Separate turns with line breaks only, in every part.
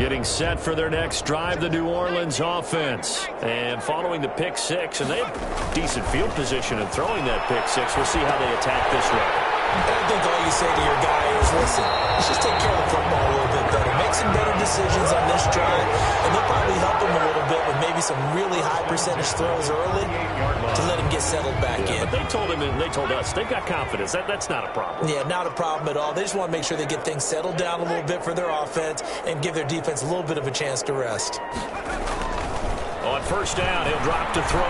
Getting set for their next drive, the New Orleans offense. And following the pick six, and they have decent field position in throwing that pick six. We'll see how they attack this one.
I think all you say to your guy is, listen, let's just take care of the football a little bit better. Make some better decisions on this drive, and they'll probably help him a little bit with maybe some really high percentage throws early to let him get settled back in.
But they told him and they told us they've got confidence. That's not a problem.
Yeah, not a problem at all. They just want to make sure they get things settled down a little bit for their offense and give their defense a little bit of a chance to rest.
On first down, he'll drop to throw.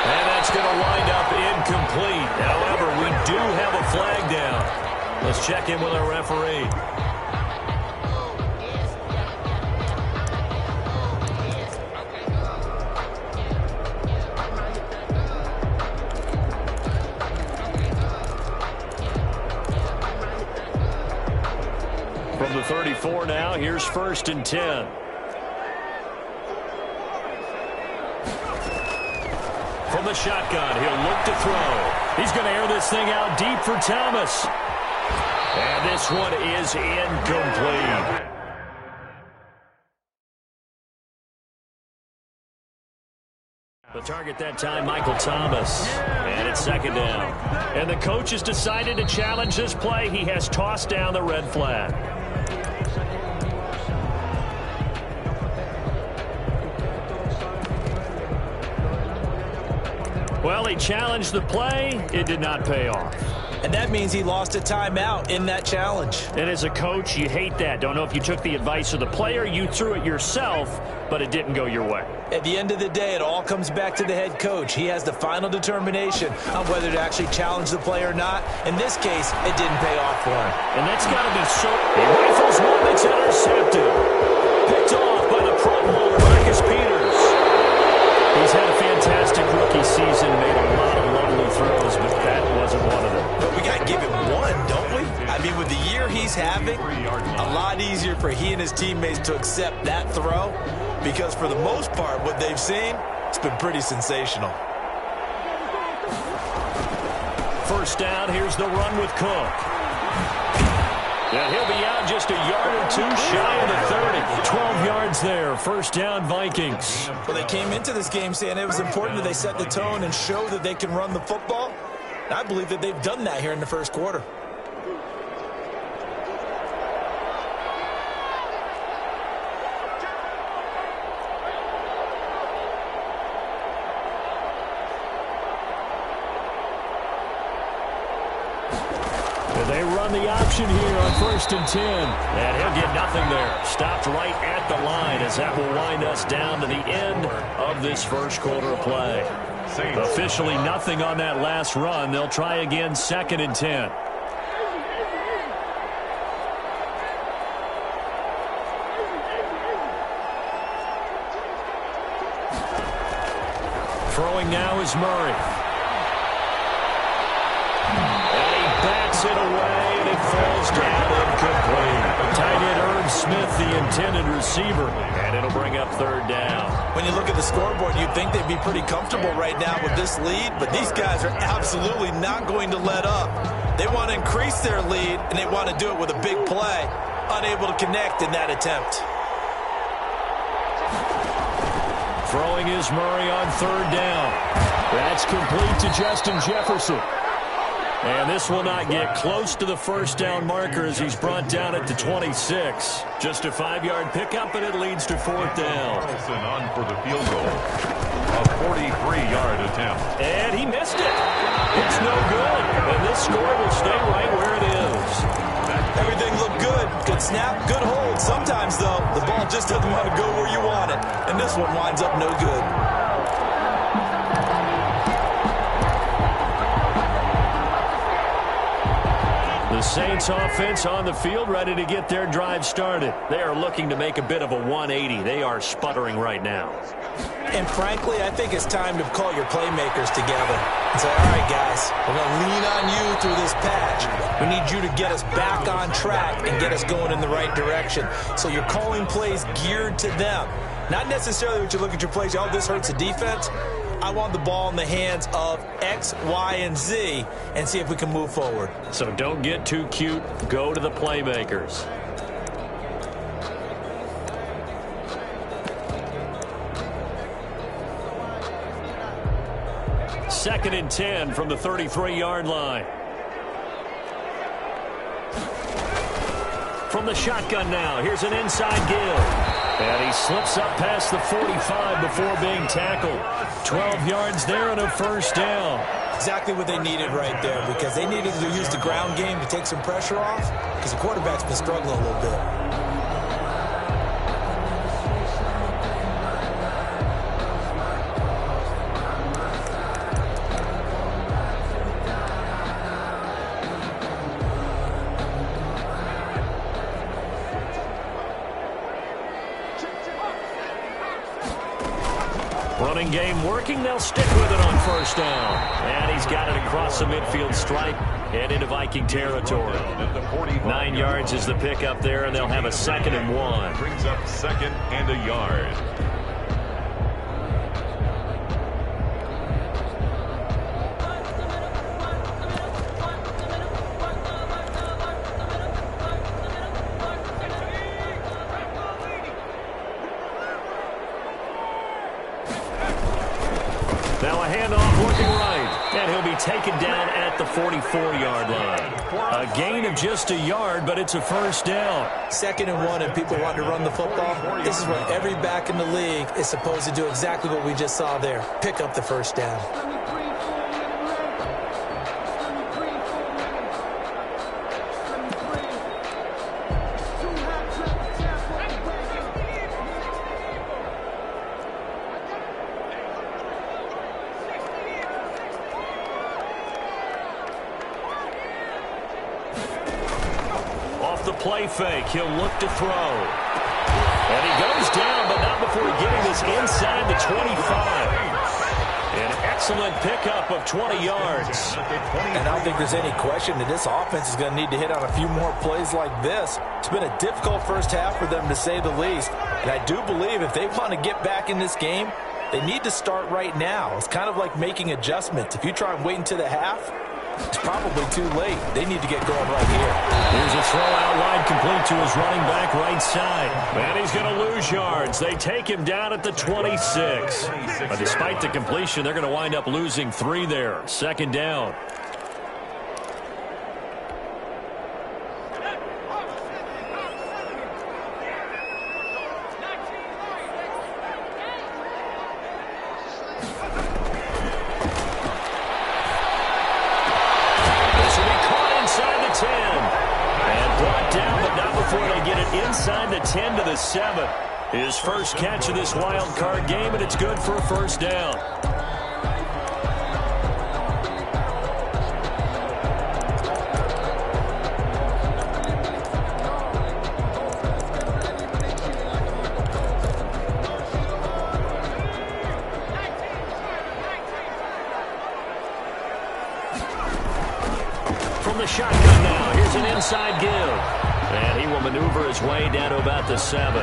And that's going to wind up incomplete. However, we do have a flag down. Let's check in with our referee. From the 34 now, here's 1st and 10. From the shotgun, he'll look to throw. He's going to air this thing out deep for Thomas. And this one is incomplete. The target that time, Michael Thomas. And it's 2nd down. And the coach has decided to challenge this play. He has tossed down the red flag. Well, he challenged the play. It did not pay off.
And that means he lost a timeout in that challenge.
And as a coach, you hate that. Don't know if you took the advice of the player, you threw it yourself, but it didn't go your way.
At the end of the day, it all comes back to the head coach. He has the final determination on whether to actually challenge the play or not. In this case, it didn't pay off for him.
And that's got to be so... He rifles one that's intercepted. Picked off by the Pro Bowler, Marcus Peters. He's had a fantastic rookie season, made a lot of lovely throws, but that wasn't one of them.
But we got to give him one, don't we? I mean, with the year he's having, a lot easier for he and his teammates to accept that throw because for the most part, what they've seen, it's been pretty sensational.
First down, here's the run with Cook. And he'll be out just a yard or two shy of the 30. 12 yards there. First down, Vikings.
Well, they came into this game saying it was important that they set the tone and show that they can run the football. And I believe that they've done that here in the first quarter.
They run the option here on 1st and 10. And he'll get nothing there. Stopped right at the line as that will wind us down to the end of this first quarter of play. Officially nothing on that last run. They'll try again 2nd and 10. Throwing now is Murray. Backs it away, and it falls down incomplete. Tight end Herb Smith, the intended receiver, and it'll bring up 3rd down.
When you look at the scoreboard, you'd think they'd be pretty comfortable right now with this lead, but these guys are absolutely not going to let up. They want to increase their lead, and they want to do it with a big play. Unable to connect in that attempt.
Throwing is Murray on 3rd down. That's complete to Justin Jefferson. And this will not get close to the first down marker as he's brought down at the 26. Just a 5-yard pickup, and it leads to 4th down.
Wilson on for the field goal. A 43-yard attempt.
And he missed it. It's no good. And this score will stay right where it is.
Everything looked good. Good snap, good hold. Sometimes, though, the ball just doesn't want to go where you want it. And this one winds up no good.
The Saints offense on the field, ready to get their drive started. They are looking to make a bit of a 180. They are sputtering right now.
And frankly, I think it's time to call your playmakers together and say, all right, guys, we're going to lean on you through this patch. We need you to get us back on track and get us going in the right direction. So you're calling plays geared to them. Not necessarily when you look at your plays, oh, this hurts the defense. I want the ball in the hands of X, Y, and Z and see if we can move forward.
So don't get too cute. Go to the playmakers. second and 10 from the 33-yard line. From the shotgun now, here's an inside give. And he slips up past the 45 before being tackled. 12 yards there and a first down.
Exactly what they needed right there, because they needed to use the ground game to take some pressure off, because the quarterback's been struggling a little bit.
Running game working. They'll stick with it on first down. And he's got it across the midfield stripe and into Viking territory. 9 yards is the pickup there, and they'll have a 2nd and 1.
Brings up 2nd and a yard.
Now a handoff working right, and he'll be taken down at the 44-yard line. A gain of just a yard, but it's a first down.
2nd and 1, and people want to run the football. This is what every back in the league is supposed to do, exactly what we just saw there. Pick up the first down.
The play fake, he'll look to throw. And he goes down, but not before getting this inside the 25. An excellent pickup of 20 yards.
And I don't think there's any question that this offense is going to need to hit on a few more plays like this. It's been a difficult first half for them, to say the least. And I do believe if they want to get back in this game, they need to start right now. It's kind of like making adjustments. If you try and wait until the half, it's probably too late. They need to get going right here.
Here's a throw out wide, complete to his running back right side. And he's going to lose yards. They take him down at the 26. But despite the completion, they're going to wind up losing 3 there. 2nd down. Inside the 10 to the 7. His first catch of this wild card game, and it's good for a first down. From the shotgun now, here's an inside give. And he will maneuver his way down to about the 7.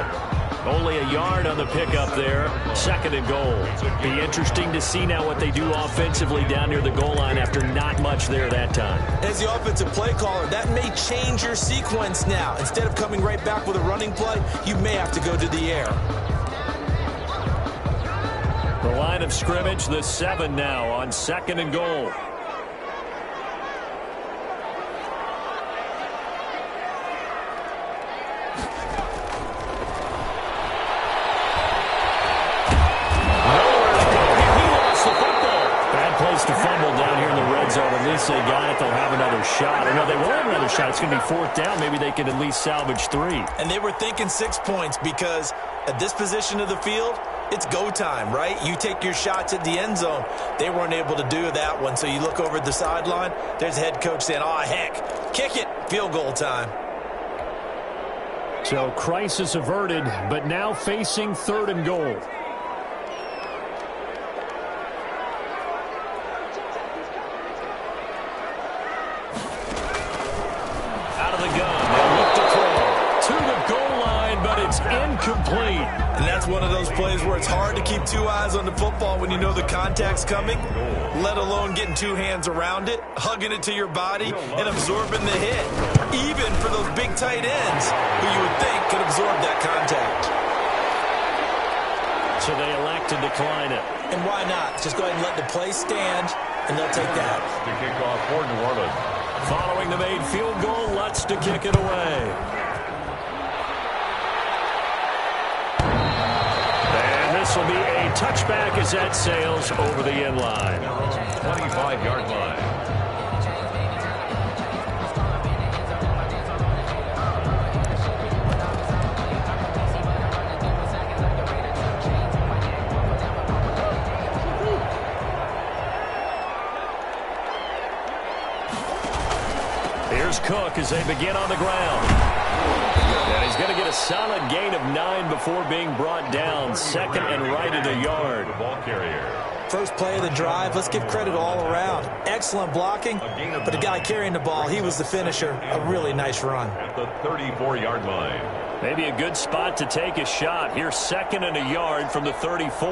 Only a yard on the pickup there. 2nd and goal. Be interesting to see now what they do offensively down near the goal line after not much there that time.
As the offensive play caller, that may change your sequence now. Instead of coming right back with a running play, you may have to go to the air.
The line of scrimmage, the 7 now on 2nd and goal. To fumble down here in the red zone. At least they got it. They'll have another shot. Or no, they won't have another shot. It's going to be 4th down. Maybe they can at least salvage 3.
And they were thinking 6 points, because at this position of the field, it's go time, right? You take your shots at the end zone. They weren't able to do that one. So you look over at the sideline. There's the head coach saying, oh, heck, kick it. Field goal time.
So crisis averted, but now facing 3rd and goal. Incomplete.
And that's one of those plays where it's hard to keep 2 eyes on the football when you know the contact's coming, let alone getting 2 hands around it, hugging it to your body, and absorbing the hit. Even for those big tight ends who you would think could absorb that contact.
So they elect to decline it.
And why not? Just go ahead and let the play stand. and they'll take that.
To kick off for New Orleans.
Following the made field goal, Lutz to kick it away. And this will be a touchback as that sails over the end line.
25-yard line.
Here's Cook as they begin on the ground. And he's going to get a solid gain of 9 before being brought down. Second and right at a yard.
The ball carrier.
First play of the drive, let's give credit all around. Excellent blocking, but the guy carrying the ball, he was the finisher. A really nice run.
At the 34-yard line.
Maybe a good spot to take a shot. Here's second and a yard from the 34.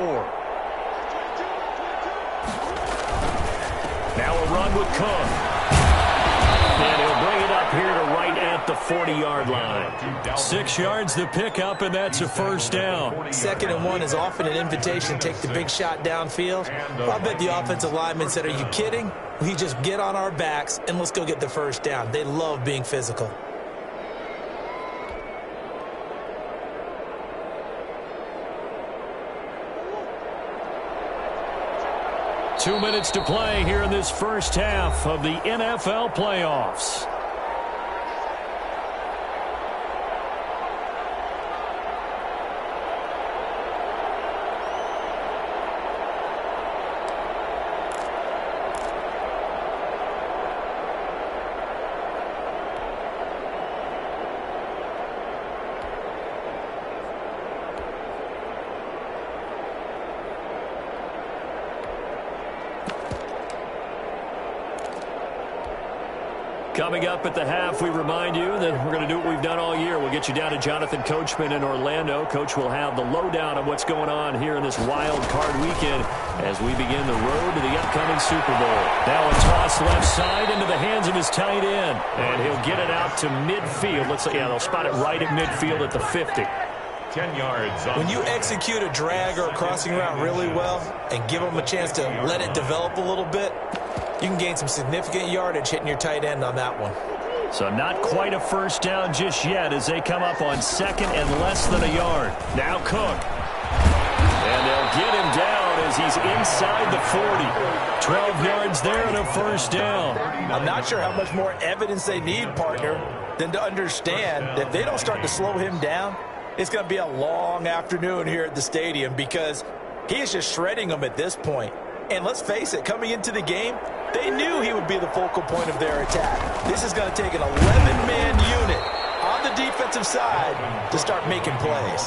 Now a run with Cook. And he'll bring it up here to right at the 40-yard line. 6 yards to pick up, and that's a first down.
Second and 1 is often an invitation to take the big shot downfield. I bet the offensive linemen said, are you kidding? We just get on our backs, and let's go get the first down. They love being physical.
Two minutes to play here in this first half of the NFL playoffs. Coming up at the half, we remind you that we're going to do what we've done all year. We'll get you down to Jonathan Coachman in Orlando. Coach will have the lowdown on what's going on here in this wild card weekend as we begin the road to the upcoming Super Bowl. Now a toss left side into the hands of his tight end, and he'll get it out to midfield. They'll spot it right at midfield at the 50.
10 yards.
When you execute a drag or a crossing route really well and give them a chance to let it develop a little bit, you can gain some significant yardage hitting your tight end on that one.
So not quite a first down just yet as they come up on second and less than a yard. Now Cook. And they'll get him down as he's inside the 40. 12 yards there and a first down.
I'm not sure how much more evidence they need, partner, than to understand that if they don't start to slow him down, it's going to be a long afternoon here at the stadium because he is just shredding them at this point. And let's face it, coming into the game, they knew he would be the focal point of their attack. This is going to take an 11-man unit on the defensive side to start making plays.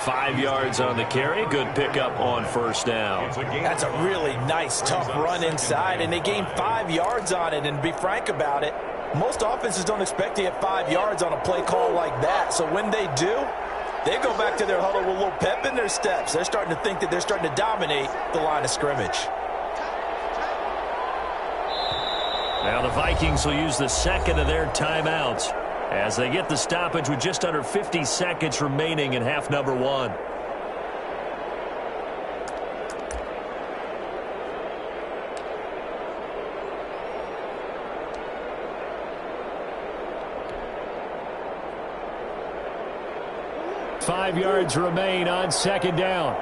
5 yards on the carry. Good pickup on first down.
That's a really nice, tough run inside, and they gained 5 yards on it. And to be frank about it, most offenses don't expect to get 5 yards on a play call like that. So when they do, they go back to their huddle with a little pep in their steps. They're starting to think that they're starting to dominate the line of scrimmage.
Now the Vikings will use the second of their timeouts as they get the stoppage with just under 50 seconds remaining in half number 1. Five yards remain on second down.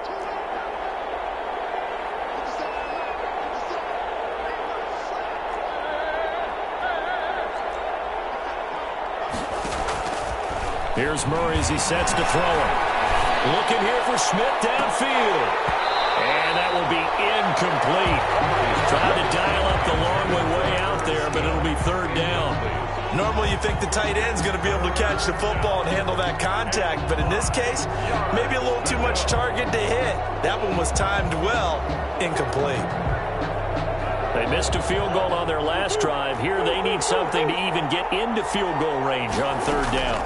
Here's Murray as he sets to throw it. Looking here for Smith downfield. And that will be incomplete. Trying to dial up the long way out there, but it'll be third down.
Normally you think the tight end's going to be able to catch the football and handle that contact, but in this case, maybe a little too much target to hit. That one was timed well, incomplete.
They missed a field goal on their last drive. Here they need something to even get into field goal range on third down.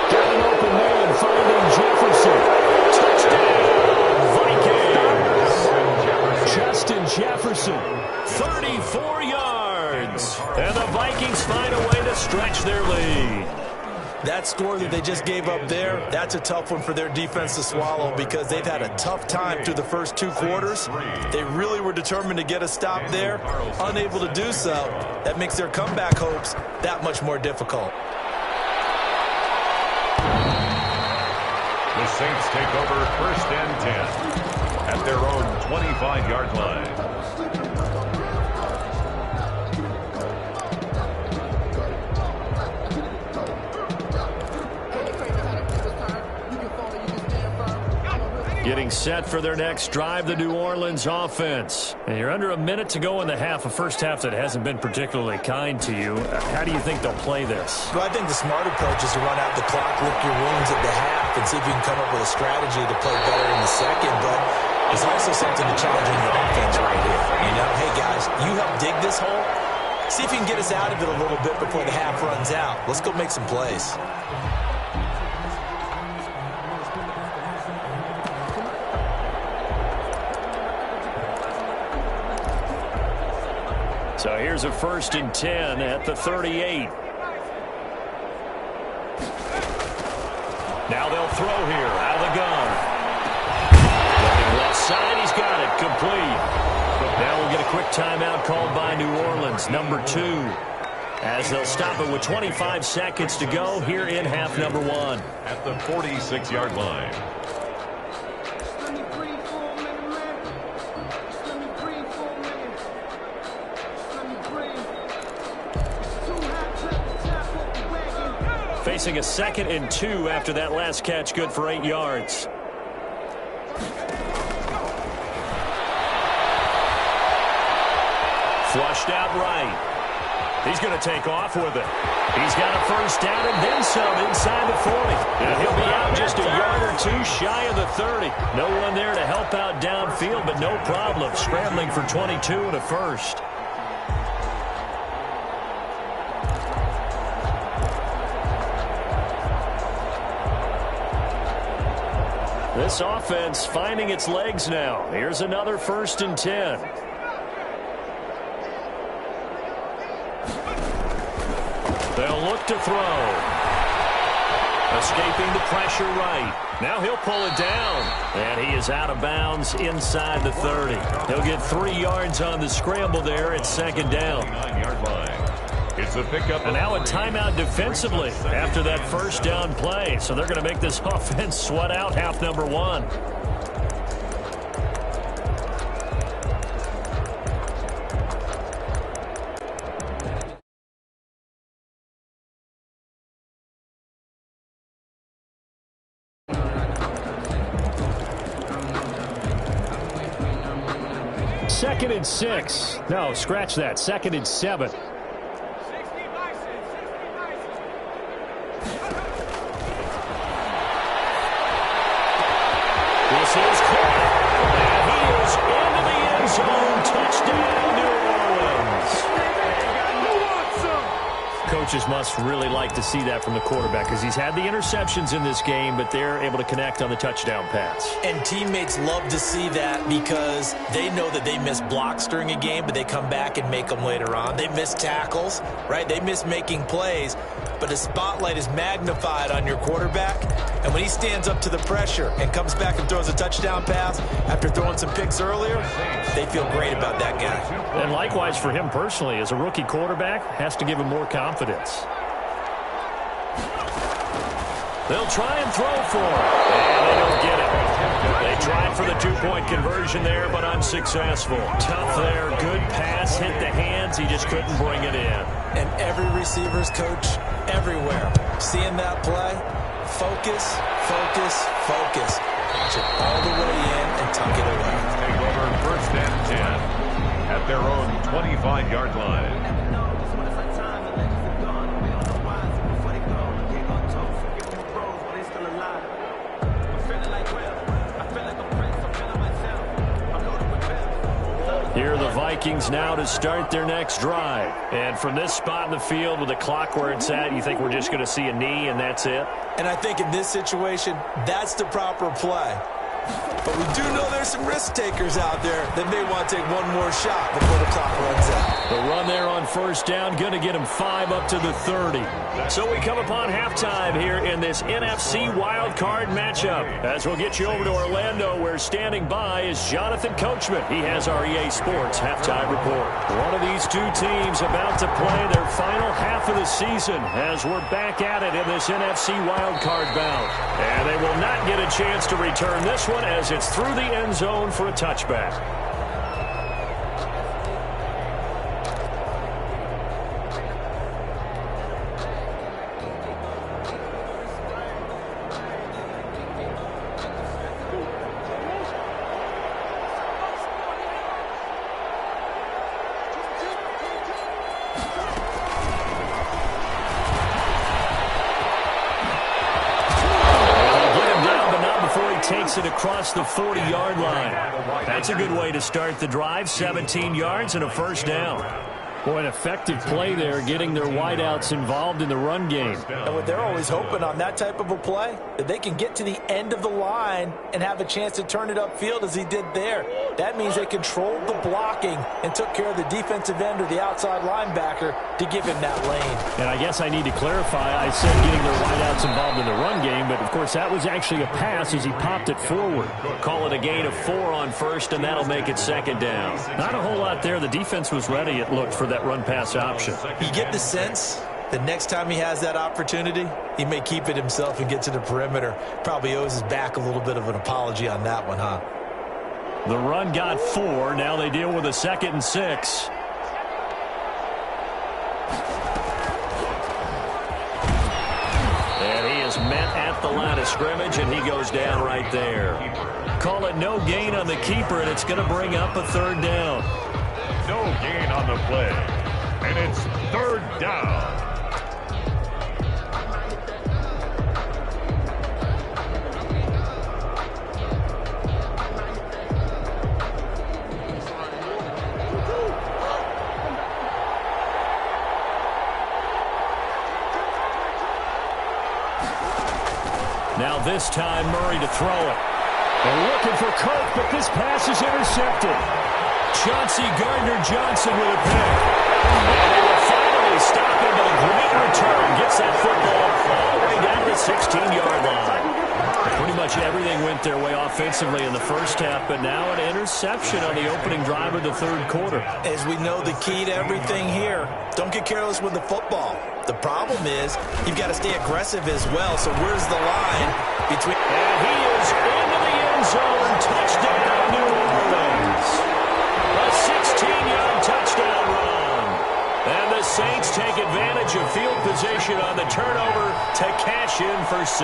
Got an open man finding Jefferson. Touchdown, Vikings. Justin Jefferson. 34 yards. And the Vikings find a way to stretch their lead.
That score that they just gave up there, that's a tough one for their defense to swallow because they've had a tough time through the first 2 quarters. They really were determined to get a stop there, unable to do so. That makes their comeback hopes that much more difficult.
The Saints take over 1st and 10 at their own 25-yard line.
Getting set for their next drive, the New Orleans offense. And you're under a minute to go in the half, a first half that hasn't been particularly kind to you. How do you think they'll play this?
Well, I think the smart approach is to run out the clock, lick your wounds at the half, and see if you can come up with a strategy to play better in the second. But there's also something to challenging your offense right here. You know, hey, guys, you help dig this hole. See if you can get us out of it a little bit before the half runs out. Let's go make some plays.
So here's a 1st and 10 at the 38. Now they'll throw here out of the gun. Looking left side, he's got it, complete. Now we'll get a quick timeout called by New Orleans, number 2, as they'll stop it with 25 seconds to go here in half number 1.
At the 46-yard line.
Facing a 2nd and 2 after that last catch, good for 8 yards. Flushed out right. He's going to take off with it. He's got a 1st down and then some inside the 40. And he'll be out just a yard or 2 shy of the 30. No one there to help out downfield, but no problem. Scrambling for 22 and a 1st. This offense finding its legs now. Here's another 1st and 10. They'll look to throw. Escaping the pressure right. Now he'll pull it down. And he is out of bounds inside the 30. He'll get 3 yards on the scramble there at 2nd down.
9-yard line. It's a pickup.
And now a timeout defensively after that 1st down play. So they're going to make this offense sweat out half number 1. Second and 6. No, scratch that. 2nd and 7. This is caught. And he is into the end zone. Touchdown, New Orleans. Coaches must really like to see that from the quarterback because he's had the interceptions in this game, but they're able to connect on the touchdown pass.
And teammates love to see that because they know that they miss blocks during a game, but they come back and make them later on. They miss tackles, right? They miss making plays, but the spotlight is magnified on your quarterback. And when he stands up to the pressure and comes back and throws a touchdown pass after throwing some picks earlier, they feel great about that guy.
And likewise for him personally, as a rookie quarterback, has to give him more confidence. They'll try and throw for him, and they don't get it. They tried for the 2-point conversion there, but unsuccessful. Tough there, good pass, hit the hands, he just couldn't bring it in.
And every receiver's coach everywhere, seeing that play, focus, focus, focus. Watch it all the way in and tuck it away.
Take over 1st and 10 at their own 25-yard line.
Here are the Vikings now to start their next drive. And from this spot in the field with the clock where it's at, you think we're just going to see a knee and that's it?
And I think in this situation, that's the proper play. But we do know there's some risk takers out there that may want to take one more shot before the clock runs out.
The run run there on first down. Going to get him 5 up to the 30. So we come upon halftime here in this NFC wildcard matchup. As we'll get you over to Orlando, where standing by is Jonathan Coachman. He has our EA Sports halftime report. One of these two teams about to play their final half of the season as we're back at it in this NFC wildcard bout. And they will not get a chance to return this one as it's through the end zone for a touchback. Takes it across the 40-yard line. That's a good way to start the drive. 17 yards and a first down. Boy, an effective play there, getting their wideouts involved in the run game.
And what they're always hoping on that type of a play, that they can get to the end of the line and have a chance to turn it upfield as he did there. That means they controlled the blocking and took care of the defensive end or the outside linebacker to give him that lane.
And I guess I need to clarify, I said getting their wideouts involved in the run game, but of course that was actually a pass as he popped it forward. Call it a gain of 4 on first, and that'll make it second down. Not a whole lot there. The defense was ready, it looked, for that run-pass option.
You get the sense that next time he has that opportunity, he may keep it himself and get to the perimeter. Probably owes his back a little bit of an apology on that one, huh?
The run got 4. Now they deal with a 2nd and 6. And he is met at the line of scrimmage, and he goes down right there. Call it no gain on the keeper, and it's going to bring up a 3rd down.
No gain on the play. And it's 3rd down.
Now this time Murray to throw it. They're looking for Kirk, but this pass is intercepted. Chauncey Gardner-Johnson with a pick. And they will finally stop him, but a great return. Gets that football all the way down to the 16-yard line. Pretty much everything went their way offensively in the first half, but now an interception on the opening drive of the 3rd quarter.
As we know, the key to everything here, don't get careless with the football. The problem is you've got to stay aggressive as well. So where's the line between...
And he is into the end zone. Touchdown, New Orleans. A 16-yard touchdown run. And the Saints take advantage of field position on the turnover to cash in for 6.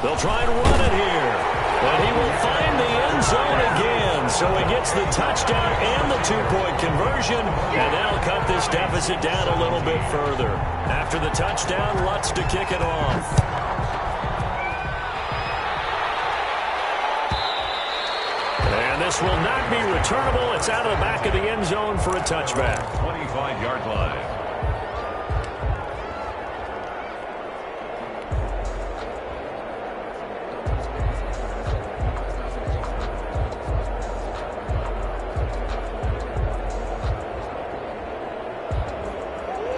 They'll try and run it here. But he will find the end zone again. So he gets the touchdown and the 2-point conversion. And that'll cut this deficit down a little bit further. After the touchdown, Lutz to kick it off. And this will not be returnable. It's out of the back of the end zone for a touchback.
25-yard line.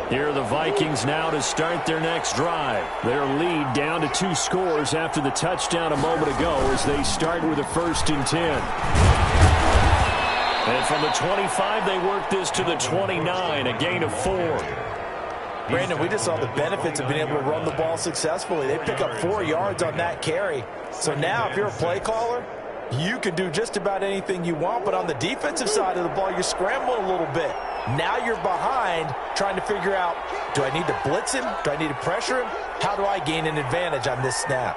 Here are the Vikings now to start their next drive. Their lead down to 2 scores after the touchdown a moment ago as they start with a 1st and 10. And from the 25, they work this to the 29, a gain of 4.
Brandon, we just saw the benefits of being able to run the ball successfully. They pick up 4 yards on that carry. So now if you're a play caller, you can do just about anything you want. But on the defensive side of the ball, you're scrambling a little bit. Now you're behind trying to figure out, do I need to blitz him? Do I need to pressure him? How do I gain an advantage on this snap?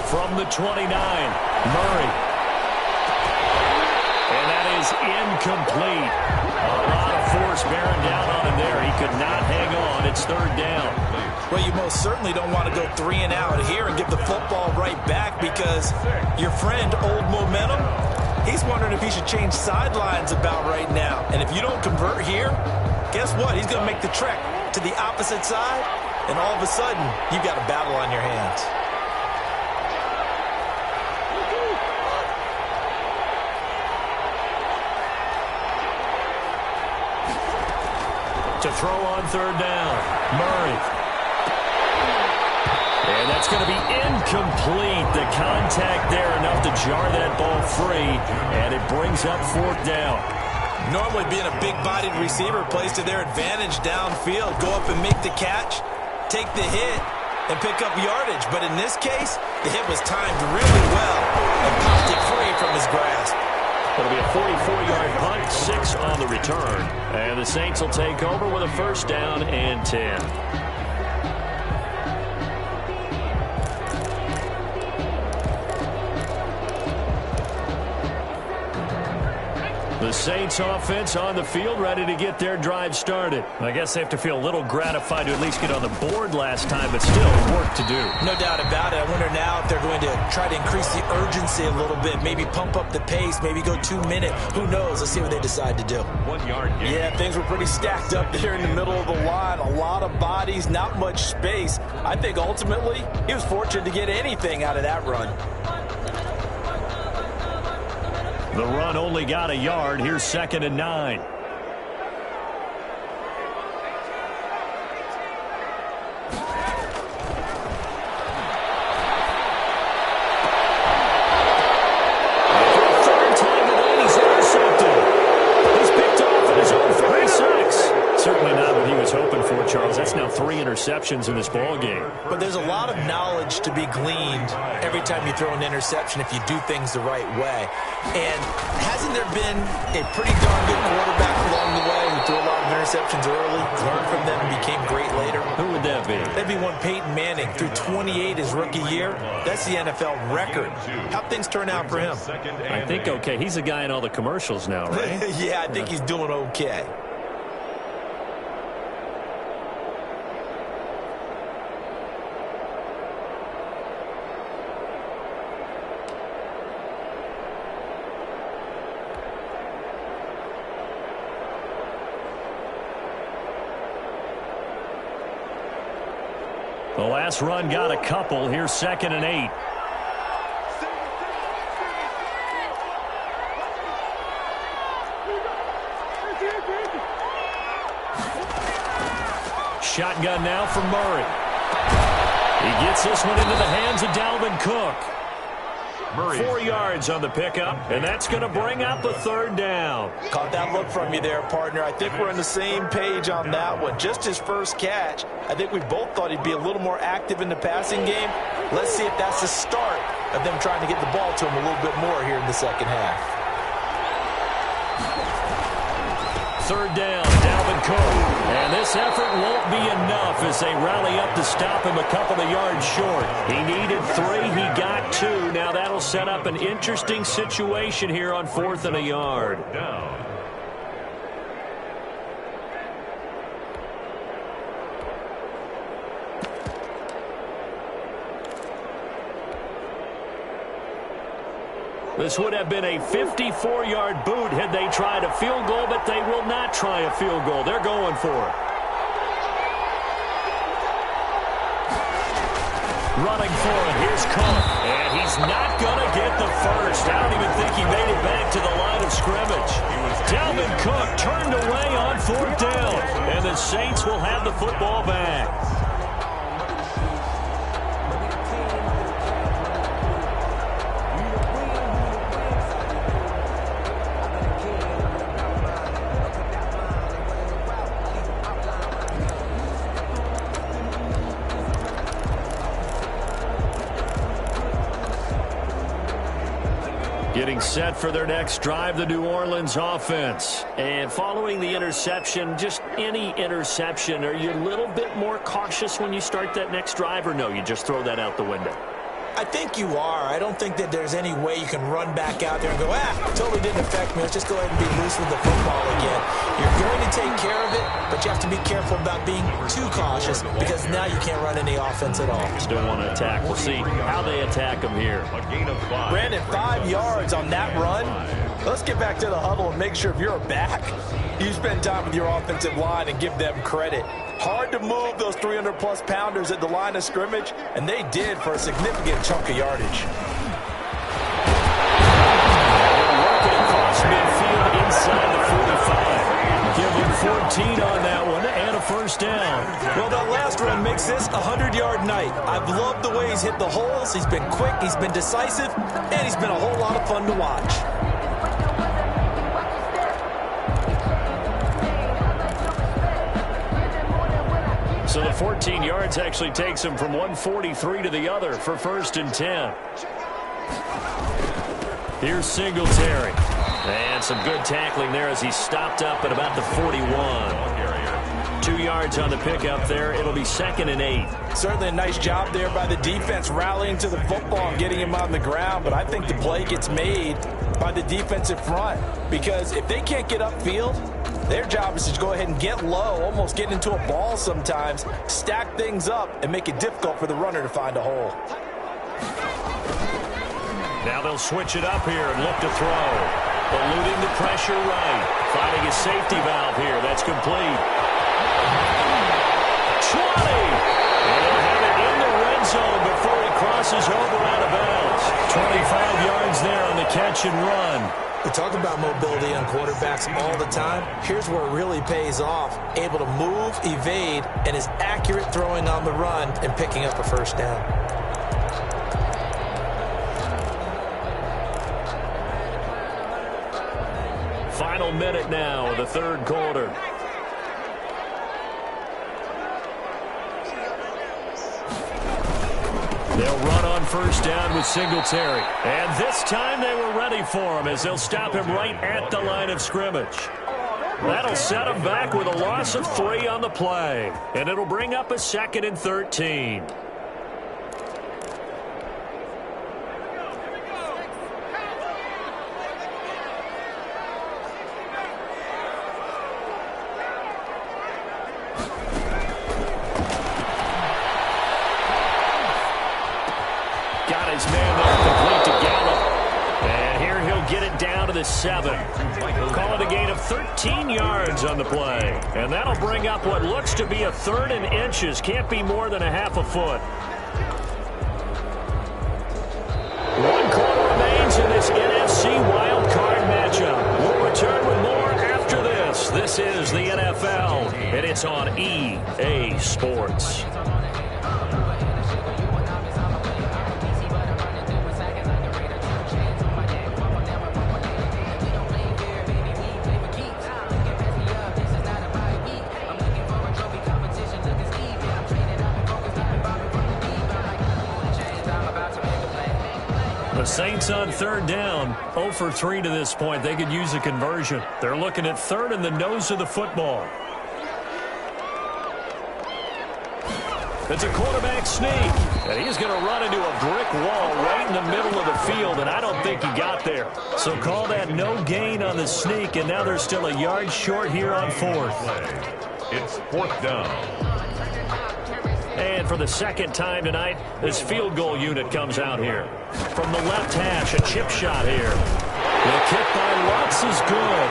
From the 29, Murray. And that is incomplete. A lot of force bearing down on him there. He could not hang on. It's 3rd down.
Well, you most certainly don't want to go 3 and out here and give the football right back because your friend, Old Momentum, he's wondering he should change sidelines about right now. And if you don't convert here, guess what? He's going to make the trek to the opposite side, and all of a sudden, you've got a battle on your hands.
To throw on third down, Murray. And that's going to be incomplete. The contact there enough to jar that ball free, and it brings up fourth down.
Normally being a big-bodied receiver plays to their advantage downfield. Go up and make the catch, take the hit, and pick up yardage. But in this case, the hit was timed really well and popped it free from his grasp.
It'll be a 44-yard punt, 6 on the return. And the Saints will take over with a first down and 10. The Saints offense on the field, ready to get their drive started. I guess they have to feel a little gratified to at least get on the board last time, but still work to do.
No doubt about it. I wonder now if they're going to try to increase the urgency a little bit, maybe pump up the pace, maybe go 2 minute. Who knows? Let's see what they decide to do.
1 yard gain.
Yeah, things were pretty stacked up there in the middle of the line. A lot of bodies, not much space. I think ultimately he was fortunate to get anything out of that run.
The run only got a yard. Here's 2nd and 9. Third time today, he's intercepted. He's picked off at his own 36. Certainly not what he was hoping for, Charles. That's now 3 interceptions in this ball game.
But there's a lot of knowledge to be gleaned every time you throw an interception if you do things the right way. And hasn't there been a pretty darn good quarterback along the way who threw a lot of interceptions early, learned from them, and became great later?
Who would that be?
That'd be one Peyton Manning. Threw 28 his rookie year. That's the NFL record. How'd things turn out for him?
I think okay. He's a guy in all the commercials now, right?
Yeah, I think he's doing okay.
The last run got a couple. Here's 2nd and 8. Shotgun now from Murray. He gets this one into the hands of Dalvin Cook. Murray. 4 yards on the pickup, and that's going to bring up a third down.
Caught that look from you there, partner. I think we're on the same page on that one. Just his first catch. I think we both thought he'd be a little more active in the passing game. Let's see if that's the start of them trying to get the ball to him a little bit more here in the second half.
Third down, Dalvin Cook. And this effort won't be enough as they rally up to stop him a couple of yards short. He needed 3, he got 2. Now that'll set up an interesting situation here on 4th and a yard.
Down.
This would have been a 54-yard boot had they tried a field goal, but they will not try a field goal. They're going for it. Running for it. Here's Cook. And he's not going to get the first. I don't even think he made it back to the line of scrimmage. Dalvin Cook turned away on 4th down. And the Saints will have the football back. Getting set for their next drive, the New Orleans offense. And following the interception, just any interception, are you a little bit more cautious when you start that next drive, or no, you just throw that out the window?
I think you are. I don't think that there's any way you can run back out there and go, totally didn't affect me. Let's just go ahead and be loose with the football again. You're going to take care of it, but you have to be careful about being too cautious because now you can't run any offense at all.
Still want to attack. We'll see how they attack them here.
A gain of 5.
Brandon, 5 yards on that run. let's get back to the huddle and make sure if you're a back, you spend time with your offensive line and give them credit. Hard to move those 300-plus pounders at the line of scrimmage, and they did for a significant chunk of yardage.
Working across midfield inside the 45. Give him 14 on that one and a first down.
Well, that last run makes this a 100-yard night. I've loved the way he's hit the holes. He's been quick, he's been decisive, and he's been a whole lot of fun to watch.
So the 14 yards actually takes him from 143 to the other for first and 10. Here's Singletary. And some good tackling there as he stopped up at about the 41. 2 yards on the pickup there. It'll be 2nd and 8.
Certainly a nice job there by the defense rallying to the football and getting him on the ground. But I think the play gets made by the defensive front. Because if they can't get upfield, their job is to go ahead and get low, almost get into a ball sometimes, stack things up, and make it difficult for the runner to find a hole.
Now they'll switch it up here and look to throw. Eluding the pressure right. Finding a safety valve here. That's complete. 20. And they'll have it in the red zone before he crosses over out of bounds. 25 yards there on the catch and run.
We talk about mobility on quarterbacks all the time. Here's where it really pays off. Able to move, evade, and is accurate throwing on the run and picking up a first down.
Final minute now of the third quarter. They'll run on first down with Singletary. And this time they were ready for him as they'll stop him right at the line of scrimmage. That'll set him back with a loss of 3 on the play. And it'll bring up a 2nd and 13. His man there complete to Gallup. And here he'll get it down to the 7. Call it a gain of 13 yards on the play. And that'll bring up what looks to be a 3rd and inches. Can't be more than a half a foot. 1 quarter remains in this NFC wild card matchup. We'll return with more after this. This is the NFL, and it's on EA Sports. The Saints on third down, 0 for 3 to this point. They could use a conversion. They're looking at third in the nose of the football. It's a quarterback sneak, and he's going to run into a brick wall right in the middle of the field, and I don't think he got there. So call that no gain on the sneak, and now they're still a yard short here on 4th.
It's 4th down.
And for the second time tonight, this field goal unit comes out here. From the left hash, a chip shot here. The kick by Lutz is good.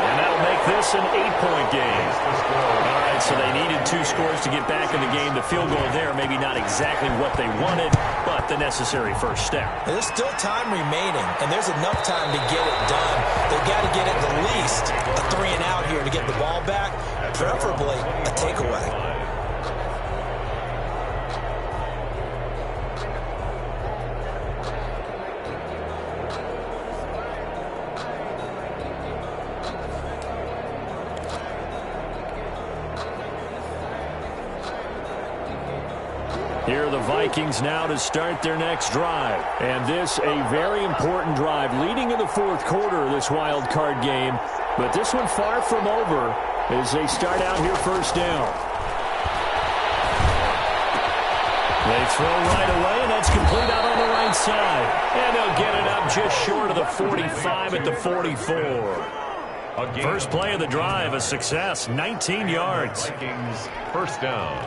And that'll make this an 8-point game. All right, so they needed 2 scores to get back in the game. The field goal there, maybe not exactly what they wanted, but the necessary first step.
There's still time remaining, and there's enough time to get it done. They've got to get at the least a 3 and out here to get the ball back, preferably a takeaway.
Here are the Vikings now to start their next drive. And this a very important drive leading in the 4th quarter of this wild card game. But this one far from over as they start out here first down. They throw right away, and that's complete out on the right side. And they'll get it up just short of the 45 at the 44. First play of the drive, a success, 19 yards.
Vikings first down.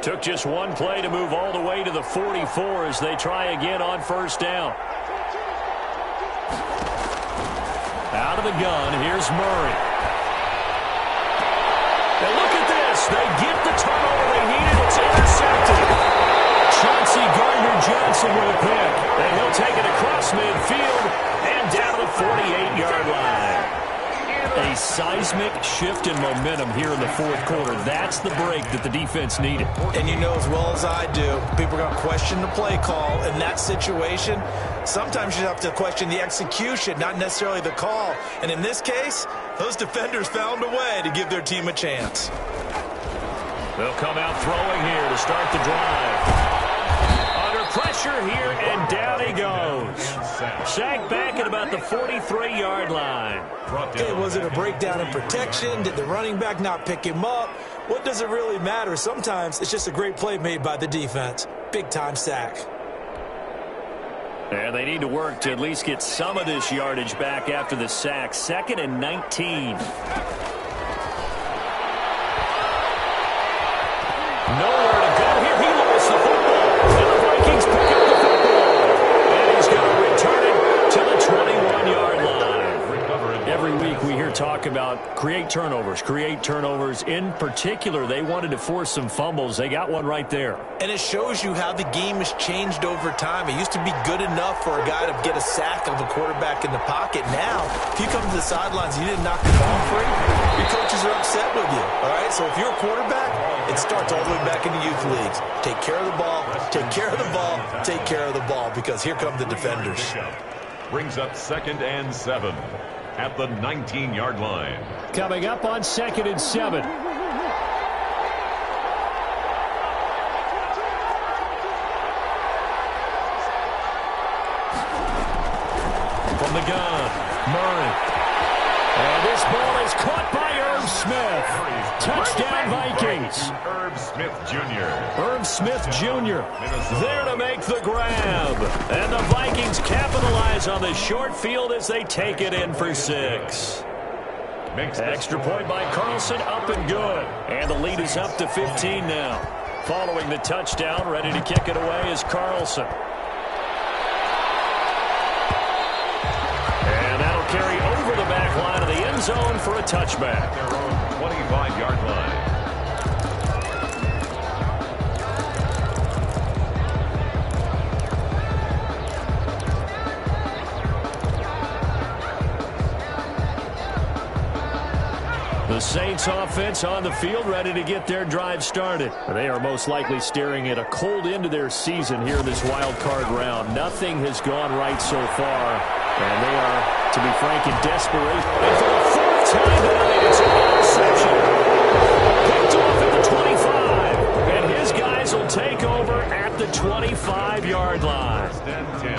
Took just one play to move all the way to the 44 as they try again on first down. Out of the gun, here's Murray. And look at this. They get the turnover they needed. It's intercepted. Chauncey Gardner-Johnson with a pick. And he'll take it across midfield and down the 48-yard line. A seismic shift in momentum here in the fourth quarter. That's the break that the defense needed.
And you know as well as I do, people are going to question the play call in that situation. Sometimes you have to question the execution, not necessarily the call. And in this case, those defenders found a way to give their team a chance.
They'll come out throwing here to start the drive. Under pressure here, and down he goes. Sacked back at about the 43-yard line.
Okay, was it a breakdown in protection? Did the running back not pick him up? What does it really matter? Sometimes it's just a great play made by the defense. Big-time sack.
And they need to work to at least get some of this yardage back after the sack. 2nd and 19. Nowhere to go here. He lost the football. And the Vikings pick up the football. And he's going to return it to the 21-yard line. Every week we hear talk about create turnovers. In particular, they wanted to force some fumbles. They got one right there.
And it shows you how the game has changed over time. It used to be good enough for a guy to get a sack of a quarterback in the pocket. Now, if you come to the sidelines and you didn't knock the ball free, your coaches are upset with you. All right? So if you're a quarterback, it starts all the way back in the youth leagues. Take care of the ball, take care of the ball, take care of the ball, because here come the defenders.
Brings up 2nd and 7 at the 19-yard line.
Coming up on 2nd and 7. From the gun, Murray. And this ball is caught by Irv Smith. Touchdown, Vikings.
Irv Smith Jr.
Irv Smith Jr. there to make the grab. And the Vikings capitalize on the short field as they take it in for 6. Extra point by Carlson, up and good. And the lead is up to 15 now. Following the touchdown, ready to kick it away is Carlson. And that'll carry over the back line of the end zone for a touchback.
Their own 25-yard line.
The Saints offense on the field, ready to get their drive started. They are most likely staring at a cold end to their season here in this wild card round. Nothing has gone right so far, and they are, to be frank, in desperation. And for the 4th time tonight, it's an interception. Picked off at the 25, and his guys will take over at the 25-yard line.
1st and 10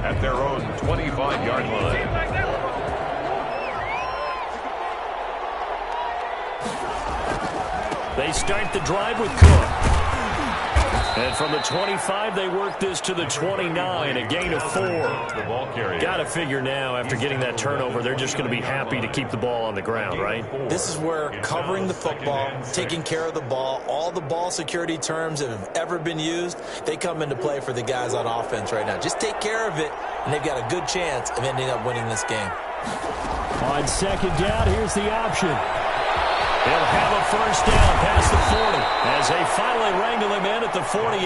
at their own 25-yard line.
They start the drive with Cook. And from the 25, they work this to the 29, a gain of 4. Got to figure now, after getting that turnover, they're just going to be happy to keep the ball on the ground, right?
This is where covering the football, taking care of the ball, all the ball security terms that have ever been used, they come into play for the guys on offense right now. Just take care of it, and they've got a good chance of ending up winning this game.
On 2nd down, here's the option. They'll have a first down past the 40 as they finally wrangle him in at the 48.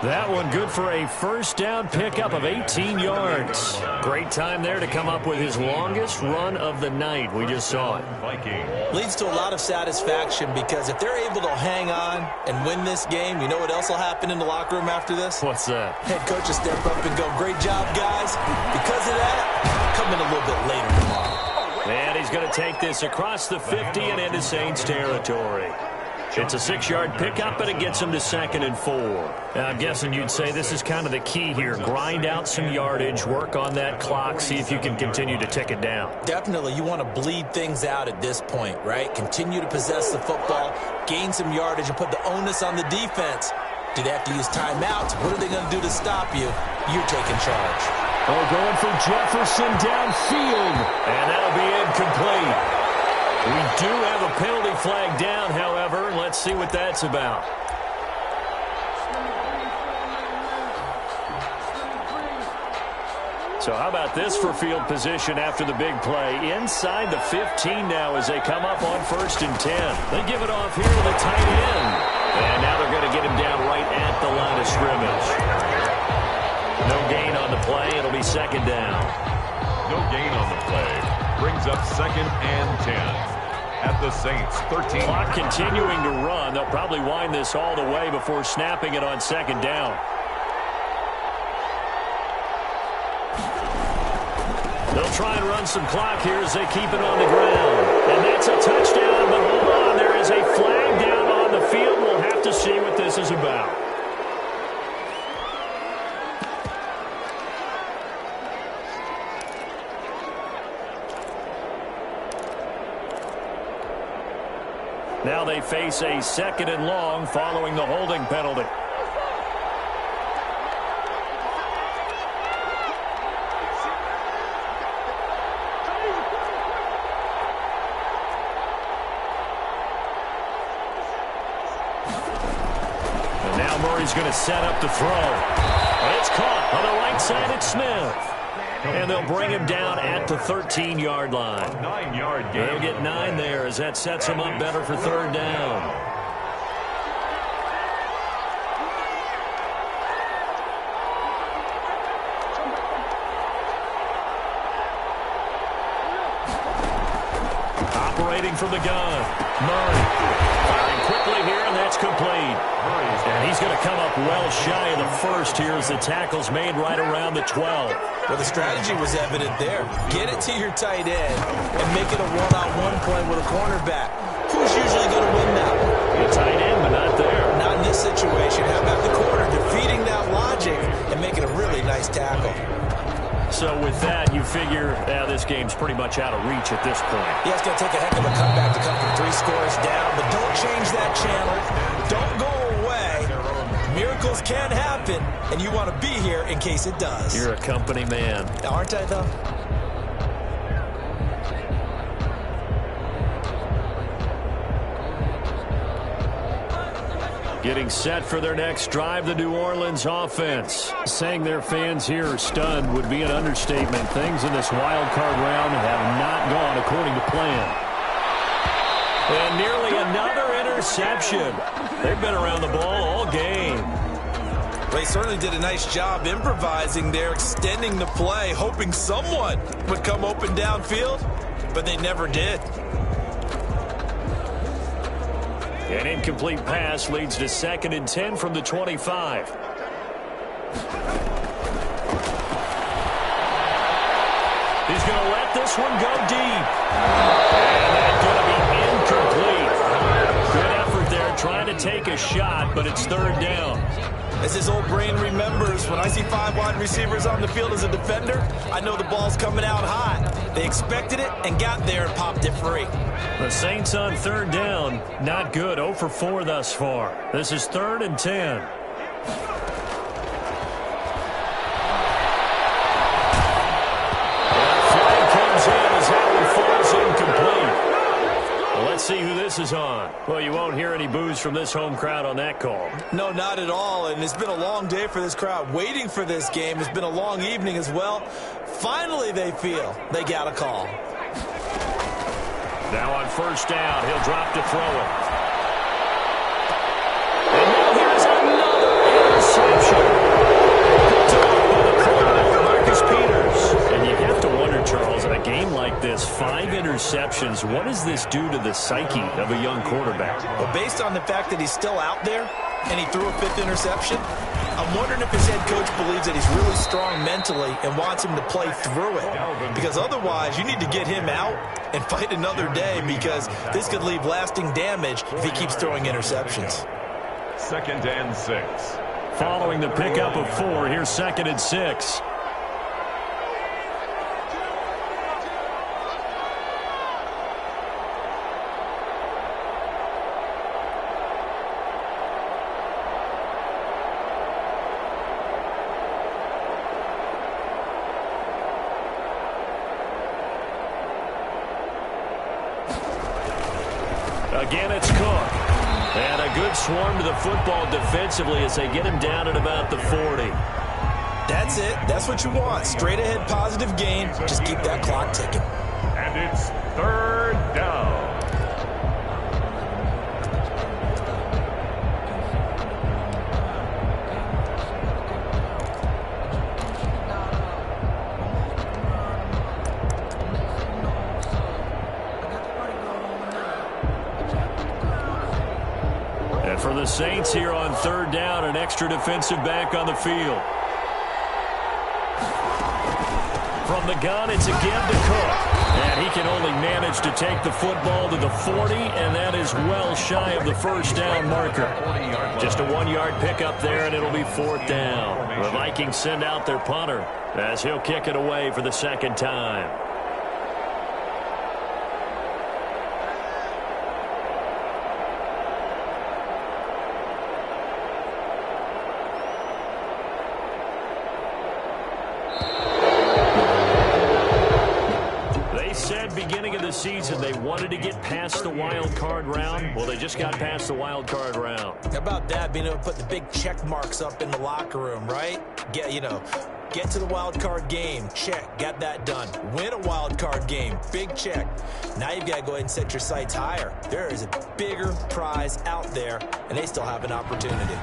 That one good for a first down pickup of 18 yards. Great time there to come up with his longest run of the night. We just saw it.
Leads to a lot of satisfaction because if they're able to hang on and win this game, you know what else will happen in the locker room after this?
What's that?
Head coach will step up and go, great job, guys. Because of that, come in a little bit later tomorrow.
And he's going to take this across the 50 and into Saints territory. It's a 6-yard pickup, and it gets him to 2nd and 4. I'm guessing you'd say this is kind of the key here. Grind out some yardage, work on that clock, see if you can continue to tick it down.
Definitely. You want to bleed things out at this point, right? Continue to possess the football, gain some yardage, and put the onus on the defense. Do they have to use timeouts? What are they going to do to stop you? You're taking charge.
Oh, going for Jefferson downfield. And that'll be incomplete. We do have a penalty flag down, however. Let's see what that's about. So how about this for field position after the big play? Inside the 15 now as they come up on 1st and 10. They give it off here to the tight end. And now they're going to get him down right at the line of scrimmage. No gain on the play. It'll be 2nd down.
No gain on the play. Brings up 2nd and 10. At the Saints, 13.
Clock continuing to run. They'll probably wind this all the way before snapping it on 2nd down. They'll try and run some clock here as they keep it on the ground. And that's a touchdown, but hold on. There is a flag down on the field. We'll have to see what this is about. Now they face a 2nd and long following the holding penalty. He's going to set up the throw. It's caught on the right side at Smith. And they'll bring him down at the 13-yard line.
9-yard gain.
They'll get 9 there as that sets him up better for 3rd down. Operating from the gun. Murray. Firing quickly here, and that's complete. And he's going to come up well shy of the first here as the tackle's made right around the 12.
Well, the strategy was evident there. Get it to your tight end and make it a one-on-one play with a cornerback. Who's usually going to win that one?
The tight end, but not there.
Not in this situation. How about the corner defeating that logic and making a really nice tackle?
So with that, you figure this game's pretty much out of reach at this point.
Yeah, it's going to take a heck of a comeback to come from 3 scores down, but don't change that channel. Don't go away. Miracles can happen, and you want to be here in case it does.
You're a company man.
Aren't I, though?
Getting set for their next drive, the New Orleans offense. Saying their fans here are stunned would be an understatement. Things in this wild card round have not gone according to plan. And nearly another interception. They've been around the ball all game.
They certainly did a nice job improvising there, extending the play, hoping someone would come open downfield, but they never did.
An incomplete pass leads to 2nd and 10 from the 25. He's going to let this one go deep. And that's going to be incomplete. Good effort there trying to take a shot, but it's 3rd down.
As his old brain remembers, when I see 5 wide receivers on the field as a defender, I know the ball's coming out hot. They expected it and got there and popped it free.
The Saints on 3rd down. Not good. 0 for 4 thus far. This is 3rd and 10. Flag comes in as that one falls incomplete. Well, let's see who this is on. Well, you won't hear any boos from this home crowd on that call.
No, not at all. And it's been a long day for this crowd waiting for this game. It's been a long evening as well. Finally, they feel they got a call.
Now on 1st down, he'll drop to throw it. And now here's another interception. Picked up by the corner, Marcus Peters. And you have to wonder, Charles, in a game like this, 5 interceptions, what does this do to the psyche of a young quarterback?
Well, based on the fact that he's still out there and he threw a 5th interception, I'm wondering if his head coach believes that he's really strong mentally and wants him to play through it. Because otherwise, you need to get him out and fight another day, because this could leave lasting damage if he keeps throwing interceptions.
2nd and 6.
Following the pickup of 4, here's 2nd and 6. Again, it's Cook. And a good swarm to the football defensively as they get him down at about the 40.
That's it. That's what you want. Straight ahead positive gain. Just keep that clock ticking.
And it's third down.
And for the Saints here on third down, an extra defensive back on the field. From the gun, it's again to Cook. And he can only manage to take the football to the 40, and that is well shy of the first down marker. Just a 1-yard pickup there, and it'll be fourth down. The Vikings send out their punter as he'll kick it away for the second time. Beginning of the season, they wanted to get past the wild card round. Well, they just got past the wild card round.
How about that? Being able to put the big check marks up in the locker room, right? Get to the wild card game. Check. Got that done. Win a wild card game. Big check. Now you've got to go ahead and set your sights higher. There is a bigger prize out there, and they still have an opportunity.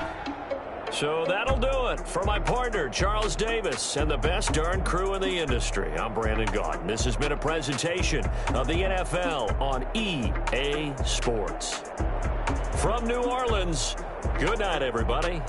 So that'll do it for my partner, Charles Davis, and the best darn crew in the industry. I'm Brandon Gaudin. This has been a presentation of the NFL on EA Sports. From New Orleans, good night, everybody.